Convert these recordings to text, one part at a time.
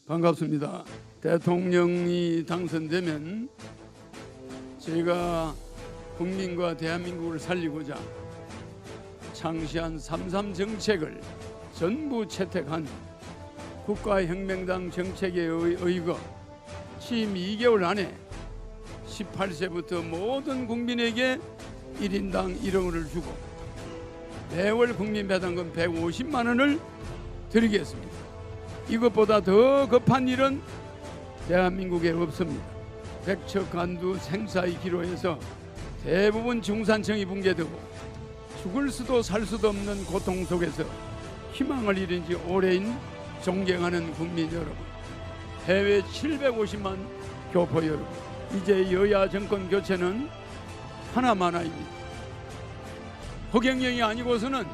반갑습니다. 대통령이 당선되면 제가 국민과 대한민국을 살리고자 창시한 3.3 정책을 전부 채택한 국가혁명당 정책에 의거 취임 2개월 안에 18세부터 모든 국민에게 1인당 1억 원을 주고 매월 국민배당금 150만 원을 드리겠습니다. 이것보다 더 급한 일은 대한민국에 없습니다. 백척간두 생사의 기로에서 대부분 중산층이 붕괴되고 죽을 수도 살 수도 없는 고통 속에서 희망을 잃은 지 오래인 존경하는 국민 여러분, 해외 750만 교포 여러분, 이제 여야 정권 교체는 하나만입니다. 허경영이 아니고서는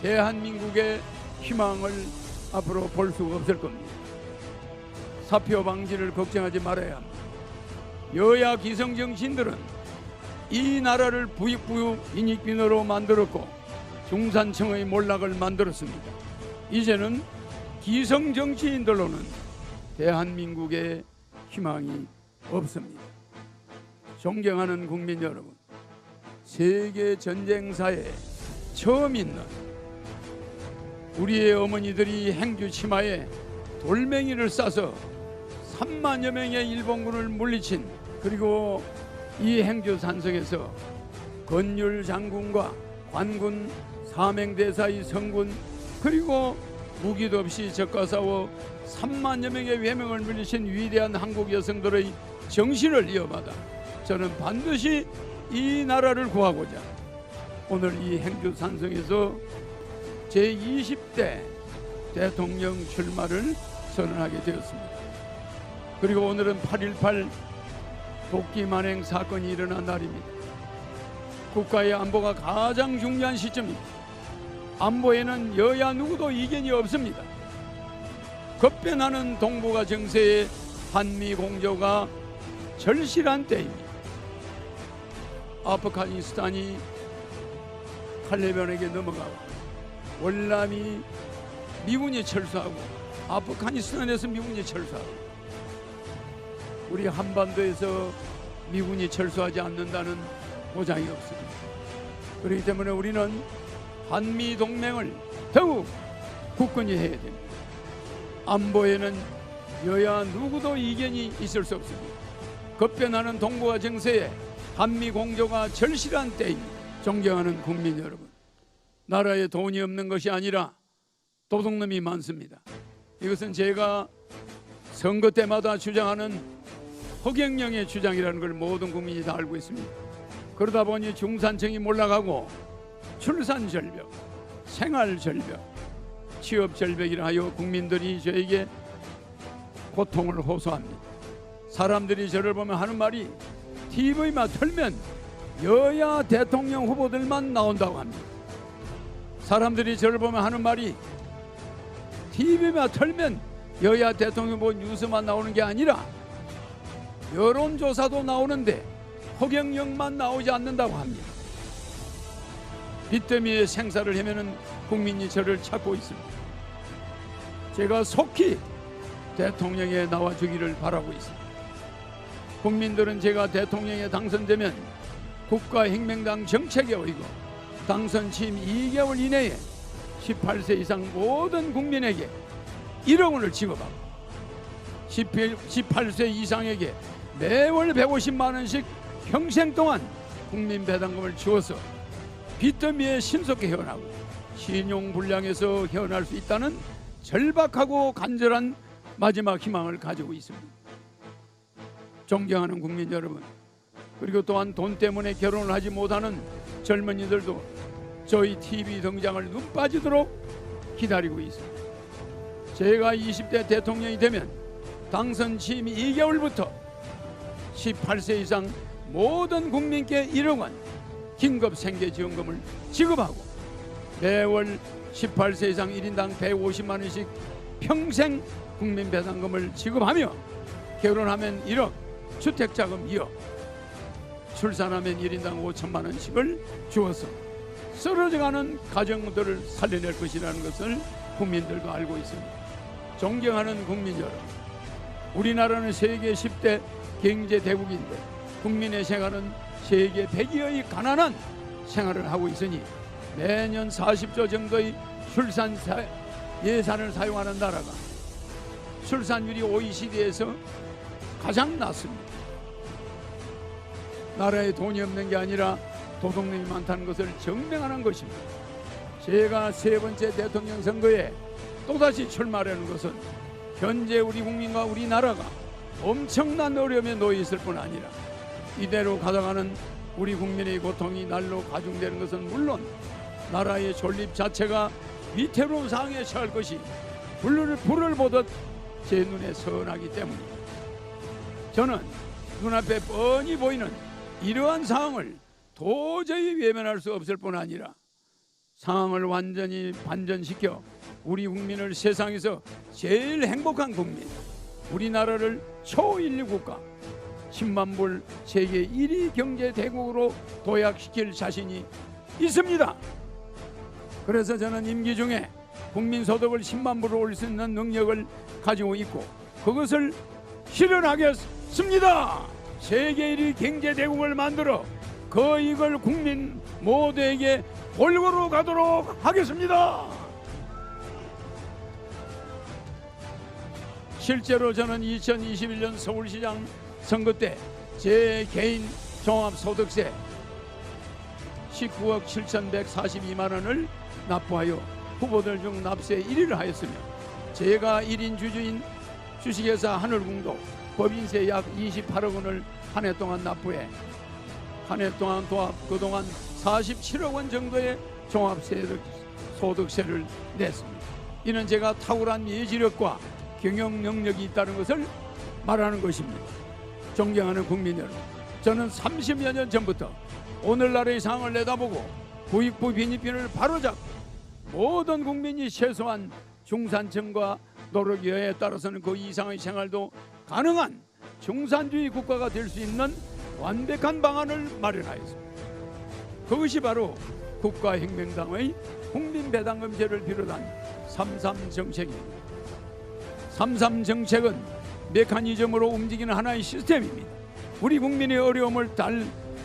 대한민국의 희망을 앞으로 볼 수가 없을 겁니다. 사표 방지를 걱정하지 말아야 합니다. 여야 기성정치인들은 이 나라를 부익부익 빈익빈으로 만들었고 중산층의 몰락을 만들었습니다. 이제는 기성정치인들로는 대한민국의 희망이 없습니다. 존경하는 국민 여러분, 세계 전쟁사에 처음 있는 우리의 어머니들이 행주 치마에 돌멩이를 싸서 3만여 명의 일본군을 물리친, 그리고 이 행주 산성에서 건율 장군과 관군, 사명대사의 성군, 그리고 무기도 없이 적과 싸워 3만여 명의 외명을 물리친 위대한 한국 여성들의 정신을 이어받아 저는 반드시 이 나라를 구하고자 오늘 이 행주 산성에서 제20대 대통령 출마를 선언하게 되었습니다. 그리고 오늘은 8.18 독기 만행 사건이 일어난 날입니다. 국가의 안보가 가장 중요한 시점입니다. 안보에는 여야 누구도 이견이 없습니다. 급변하는 동북아 정세에 한미 공조가 절실한 때입니다. 아프가니스탄이 탈레반에게 넘어가고 월남이 미군이 철수하고 아프가니스탄에서 미군이 철수하고 우리 한반도에서 미군이 철수하지 않는다는 보장이 없습니다. 그렇기 때문에 우리는 한미 동맹을 더욱 굳건히 해야 됩니다. 안보에는 여야 누구도 이견이 있을 수 없습니다. 급변하는 동북아 정세에 한미 공조가 절실한 때입니다. 존경하는 국민 여러분, 나라에 돈이 없는 것이 아니라 도둑놈이 많습니다. 이것은 제가 선거 때마다 주장하는 허경영의 주장이라는 걸 모든 국민이 다 알고 있습니다. 그러다 보니 중산층이 몰락하고 출산 절벽, 생활 절벽, 취업 절벽이라 하여 국민들이 저에게 고통을 호소합니다. 사람들이 저를 보면 하는 말이 TV만 틀면 여야 대통령 후보들만 나온다고 합니다. 사람들이 저를 보면 하는 말이 TV만 틀면 여야 대통령 후보 뉴스만 나오는 게 아니라 여론조사도 나오는데 허경영만 나오지 않는다고 합니다. 빚더미에 생사를 헤매는 국민이 저를 찾고 있습니다. 제가 속히 대통령에 나와주기를 바라고 있습니다. 국민들은 제가 대통령에 당선되면 국가혁명당 정책에 의거 당선 취임 2개월 이내에 18세 이상 모든 국민에게 1억 원을 지급하고 18세 이상에게 매월 150만 원씩 평생 동안 국민배당금을 주어서 빚더미에 신속히 헤어나고 신용불량에서 헤어날 수 있다는 절박하고 간절한 마지막 희망을 가지고 있습니다. 존경하는 국민 여러분, 그리고 또한 돈 때문에 결혼을 하지 못하는 젊은이들도 저희 TV 등장을 눈 빠지도록 기다리고 있습니다. 제가 20대 대통령이 되면 당선 취임 2개월부터 18세 이상 모든 국민께 1억 원 긴급 생계지원금을 지급하고 매월 18세 이상 1인당 150만 원씩 평생 국민배당금을 지급하며 결혼하면 1억, 주택자금 2억, 출산하면 1인당 5천만 원씩을 주어서 쓰러져가는 가정들을 살려낼 것이라는 것을 국민들도 알고 있습니다. 존경하는 국민 여러분, 우리나라는 세계 10대 경제 대국인데 국민의 생활은 세계 100위의 가난한 생활을 하고 있으니 매년 40조 정도의 출산 예산을 사용하는 나라가 출산율이 OECD에서 가장 낮습니다. 나라에 돈이 없는 게 아니라 도둑놈이 많다는 것을 증명하는 것입니다. 제가 세 번째 대통령 선거에 또다시 출마하는 것은 현재 우리 국민과 우리나라가 엄청난 어려움에 놓여 있을 뿐 아니라 이대로 가다가는 우리 국민의 고통이 날로 가중되는 것은 물론 나라의 존립 자체가 위태로운 상황에 처할 것이 불을 보듯 제 눈에 선하기 때문입니다. 저는 눈앞에 뻔히 보이는 이러한 상황을 도저히 외면할 수 없을 뿐 아니라 상황을 완전히 반전시켜 우리 국민을 세상에서 제일 행복한 국민, 우리나라를 초인류 국가, 10만 불 세계 1위 경제 대국으로 도약시킬 자신이 있습니다. 그래서 저는 임기 중에 국민 소득을 10만 불을 올릴 수 있는 능력을 가지고 있고 그것을 실현하겠습니다. 세계 1위 경제 대국을 만들어 그 이익을 국민 모두에게 골고루 가도록 하겠습니다. 실제로 저는 2021년 서울시장 선거 때 제 개인 종합소득세 19억 7,142만 원을 납부하여 후보들 중 납세 1위를 하였으며 제가 1인 주주인 주식회사 하늘궁도 법인세 약 28억 원을 한 해 동안 납부해 한 해 동안 도합 그동안 47억 원 정도의 종합소득세를 냈습니다. 이는 제가 탁월한 예지력과 경영 능력이 있다는 것을 말하는 것입니다. 존경하는 국민 여러분, 저는 30여 년 전부터 오늘날의 상황을 내다보고 부익부 빈익빈을 바로잡고 모든 국민이 최소한 중산층과 노력여에 따라서는 그 이상의 생활도 가능한 중산주의 국가가 될 수 있는 완벽한 방안을 마련하였습니다. 그것이 바로 국가혁명당의 국민배당금제를 비롯한 3.3 정책입니다. 3.3 정책은 메커니즘으로 움직이는 하나의 시스템입니다. 우리 국민의 어려움을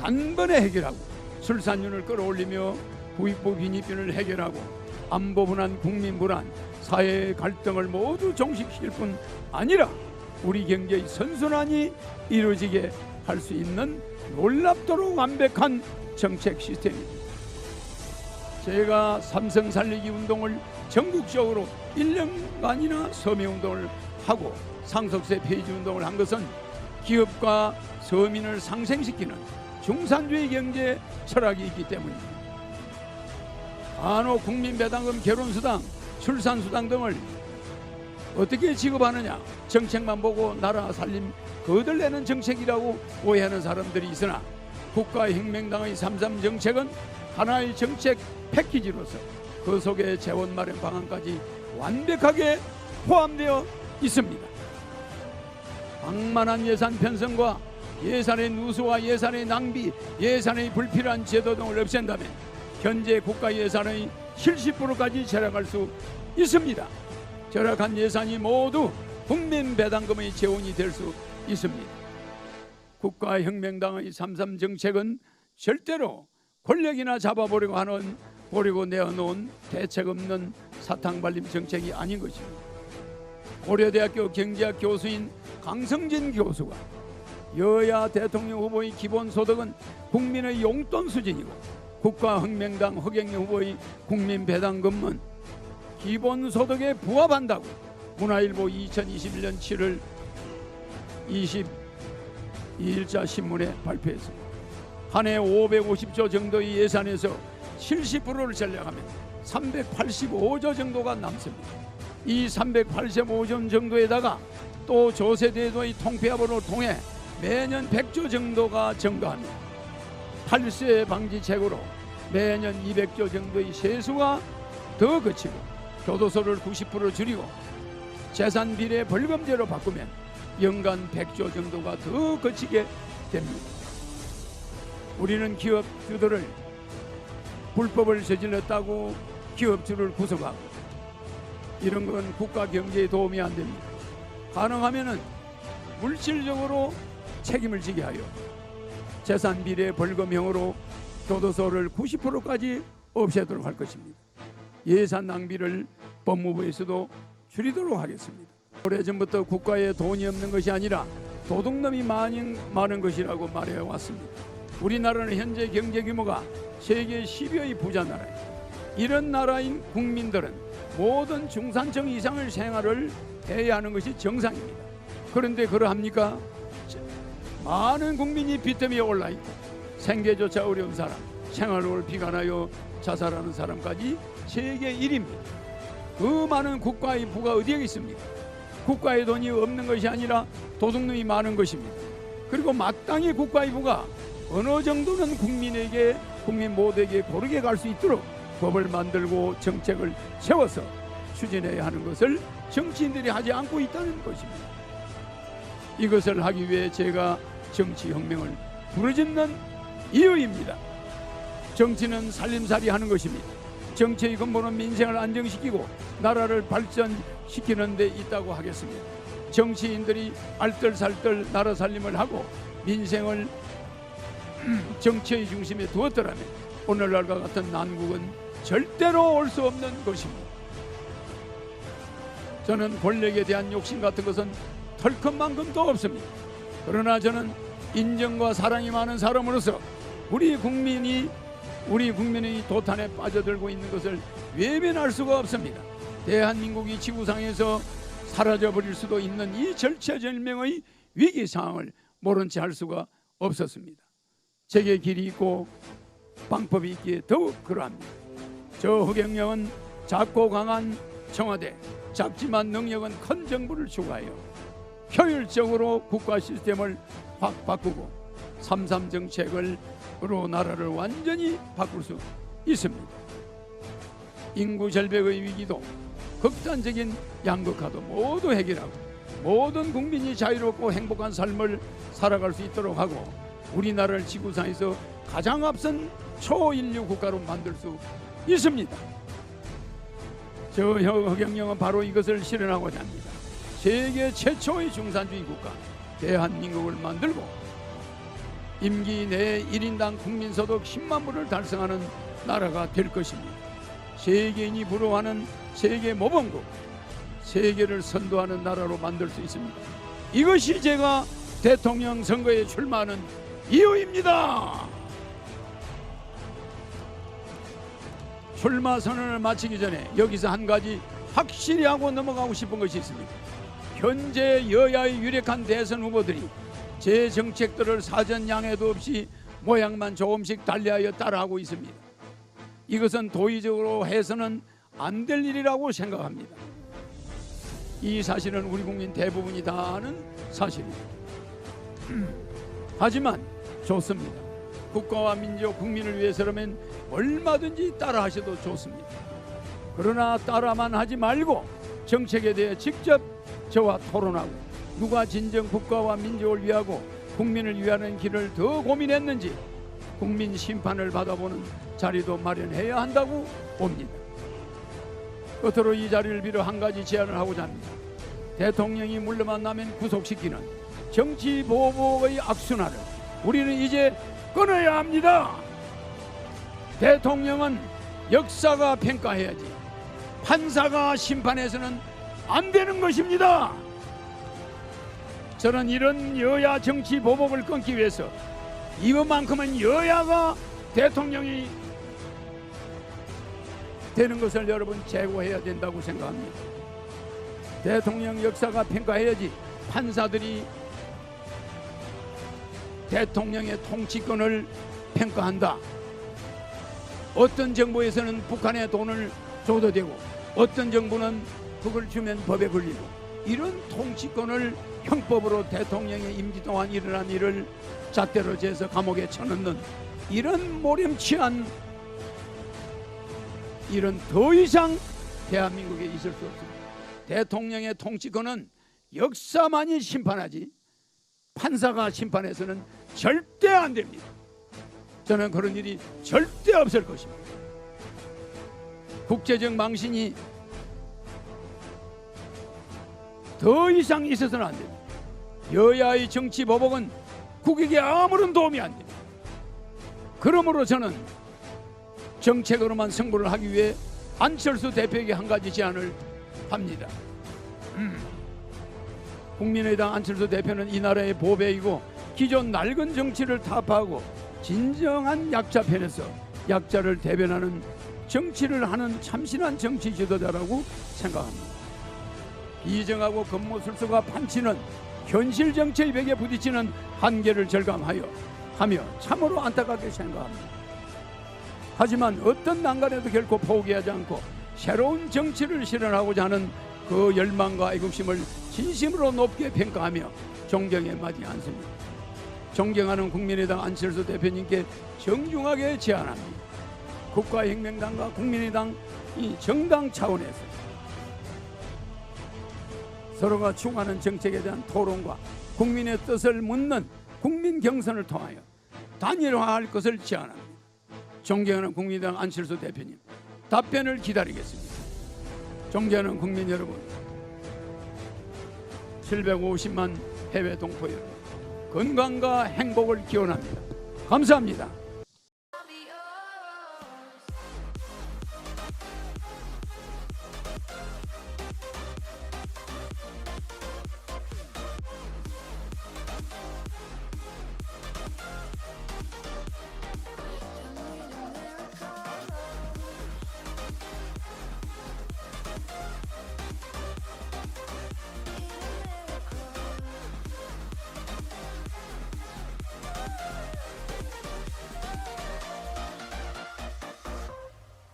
단번에 해결하고 출산율을 끌어올리며 부익부 빈익빈을 해결하고 안보 불안, 국민 불안, 사회의 갈등을 모두 종식시킬 뿐 아니라 우리 경제의 선순환이 이루어지게 할 수 있는 놀랍도록 완벽한 정책 시스템입니다. 제가 삼성 살리기 운동을 전국적으로 1년간이나 서민운동을 하고 상속세 폐지 운동을 한 것은 기업과 서민을 상생시키는 중산주의 경제 철학이 있기 때문입니다. 간혹 국민배당금, 결혼수당, 출산수당 등을 어떻게 지급하느냐, 정책만 보고 나라 살림 거들내는 정책이라고 오해하는 사람들이 있으나 국가혁명당의 3.3 정책은 하나의 정책 패키지로서 그 속에 재원 마련 방안까지 완벽하게 포함되어 있습니다. 방만한 예산 편성과 예산의 누수와 예산의 낭비, 예산의 불필요한 제도 등을 없앤다면 현재 국가 예산의 70%까지 절약할 수 있습니다. 절약한 예산이 모두 국민 배당금의 재원이 될 수 있습니다. 국가혁명당의 3.3 정책은 절대로 권력이나 잡아보려고 내어놓은 대책 없는 사탕발림 정책이 아닌 것입니다. 고려대학교 경제학 교수인 강성진 교수가 여야 대통령 후보의 기본소득은 국민의 용돈 수준이고 국가혁명당 허경영 후보의 국민배당금은 기본소득에 부합한다고 문화일보 2021년 7월 22일자 신문에 발표했습니다. 한 해 550조 정도의 예산에서 70%를 전략하면 385조 정도가 남습니다. 이 385조 정도에다가 또 조세대도의 통폐합으로 통해 매년 100조 정도가 증가합니다. 탈세 방지책으로 매년 200조 정도의 세수가 더 거치고 교도소를 90% 줄이고 재산 비례 벌금제로 바꾸면 연간 100조 정도가 더 거치게 됩니다. 우리는 기업주들을 불법을 저질렀다고 기업주를 구속하고 이런 건 국가 경제에 도움이 안 됩니다. 가능하면은 물질적으로 책임을 지게 하여 재산 비례 벌금형으로 교도소를 90%까지 없애도록 할 것입니다. 예산 낭비를 법무부에서도 줄이도록 하겠습니다. 오래전부터 국가에 돈이 없는 것이 아니라 도둑놈이 많은 것이라고 말해왔습니다. 우리나라는 현재 경제 규모가 세계 10위의 부자 나라입니다. 이런 나라인 국민들은 모든 중산층 이상의 생활을 해야 하는 것이 정상입니다. 그런데 그러합니까? 많은 국민이 빚더미에 올라있고 생계조차 어려운 사람, 생활을 비관하여 자살하는 사람까지 세계 1위입니다. 그 많은 국가의 부가 어디에 있습니까? 국가의 돈이 없는 것이 아니라 도둑놈이 많은 것입니다. 그리고 마땅히 국가의 부가 어느 정도는 국민 모두에게 고르게 갈 수 있도록 법을 만들고 정책을 세워서 추진해야 하는 것을 정치인들이 하지 않고 있다는 것입니다. 이것을 하기 위해 제가 정치혁명을 부르짖는 이유입니다. 정치는 살림살이 하는 것입니다. 정치의 근본은 민생을 안정시키고 나라를 발전시키는 데 있다고 하겠습니다. 정치인들이 알뜰살뜰 나라 살림을 하고 민생을 정치의 중심에 두었더라면 오늘날과 같은 난국은 절대로 올 수 없는 것입니다. 저는 권력에 대한 욕심 같은 것은 털끝만큼도 없습니다. 그러나 저는 인정과 사랑이 많은 사람으로서 우리 국민이 도탄에 빠져들고 있는 것을 외면할 수가 없습니다. 대한민국이 지구상에서 사라져버릴 수도 있는 이 절체절명의 위기 상황을 모른 채 할 수가 없었습니다. 제게 길이 있고 방법이 있기에 더욱 그러합니다. 저 허경영은 작고 강한 청와대, 작지만 능력은 큰 정부를 추구하여 효율적으로 국가 시스템을 확 바꾸고 3.3 정책으로 나라를 완전히 바꿀 수 있습니다. 인구 절벽의 위기도 극단적인 양극화도 모두 해결하고 모든 국민이 자유롭고 행복한 삶을 살아갈 수 있도록 하고 우리나라를 지구상에서 가장 앞선 초인류 국가로 만들 수 있습니다. 저 허경영은 바로 이것을 실현하고자 합니다. 세계 최초의 중산주의 국가 대한민국을 만들고 임기 내 1인당 국민소득 10만 불을 달성하는 나라가 될 것입니다. 세계인이 부러워하는 세계 모범국, 세계를 선도하는 나라로 만들 수 있습니다. 이것이 제가 대통령 선거에 출마하는 이유입니다. 출마 선언을 마치기 전에 여기서 한 가지 확실히 하고 넘어가고 싶은 것이 있습니다. 현재 여야의 유력한 대선 후보들이 제 정책들을 사전 양해도 없이 모양만 조금씩 달리하여 따라하고 있습니다. 이것은 도의적으로 해서는 안 될 일이라고 생각합니다. 이 사실은 우리 국민 대부분이 다 아는 사실입니다. 하지만 좋습니다. 국가와 민족, 국민을 위해서라면 얼마든지 따라하셔도 좋습니다. 그러나 따라만 하지 말고 정책에 대해 직접 저와 토론하고 누가 진정 국가와 민족을 위하고 국민을 위하는 길을 더 고민했는지 국민 심판을 받아보는 자리도 마련해야 한다고 봅니다. 끝으로 이 자리를 빌어 한 가지 제안을 하고자 합니다. 대통령이 물러만 나면 구속시키는 정치보복의 악순환을 우리는 이제 끊어야 합니다. 대통령은 역사가 평가해야지 판사가 심판해서는 안 되는 것입니다. 저는 이런 여야 정치 보복을 끊기 위해서 이번만큼은 여야가 대통령이 되는 것을 여러분 제고해야 된다고 생각합니다. 대통령 역사가 평가해야지 판사들이 대통령의 통치권을 평가한다. 어떤 정부에서는 북한에 돈을 줘도 되고 어떤 정부는 그걸 주면 법에 걸리고 이런 통치권을 형법으로 대통령의 임기 동안 일어난 일을 잣대로 재서 감옥에 쳐넣는 이런 모렴치한 일은 더 이상 대한민국에 있을 수 없습니다. 대통령의 통치권은 역사만이 심판하지 판사가 심판해서는 절대 안 됩니다. 저는 그런 일이 절대 없을 것입니다. 국제적 망신이 더 이상 있어서는 안 됩니다. 여야의 정치 보복은 국익에 아무런 도움이 안 됩니다. 그러므로 저는 정책으로만 승부를 하기 위해 안철수 대표에게 한 가지 제안을 합니다. 국민의당 안철수 대표는 이 나라의 보배이고 기존 낡은 정치를 타파하고 진정한 약자 편에서 약자를 대변하는 정치를 하는 참신한 정치 지도자라고 생각합니다. 비정하고 겉모술수가 판치는 현실 정치의 벽에 부딪히는 한계를 절감하여 참으로 안타깝게 생각합니다. 하지만 어떤 난관에도 결코 포기하지 않고 새로운 정치를 실현하고자 하는 그 열망과 애국심을 진심으로 높게 평가하며 존경에 마지 않습니다. 존경하는 국민의당 안철수 대표님께 정중하게 제안합니다. 국가혁명당과 국민의당 이 정당 차원에서 서로가 추구하는 정책에 대한 토론과 국민의 뜻을 묻는 국민 경선을 통하여 단일화할 것을 제안합니다. 존경하는 국민의당 안철수 대표님, 답변을 기다리겠습니다. 존경하는 국민 여러분, 750만 해외 동포 여러분, 건강과 행복을 기원합니다. 감사합니다.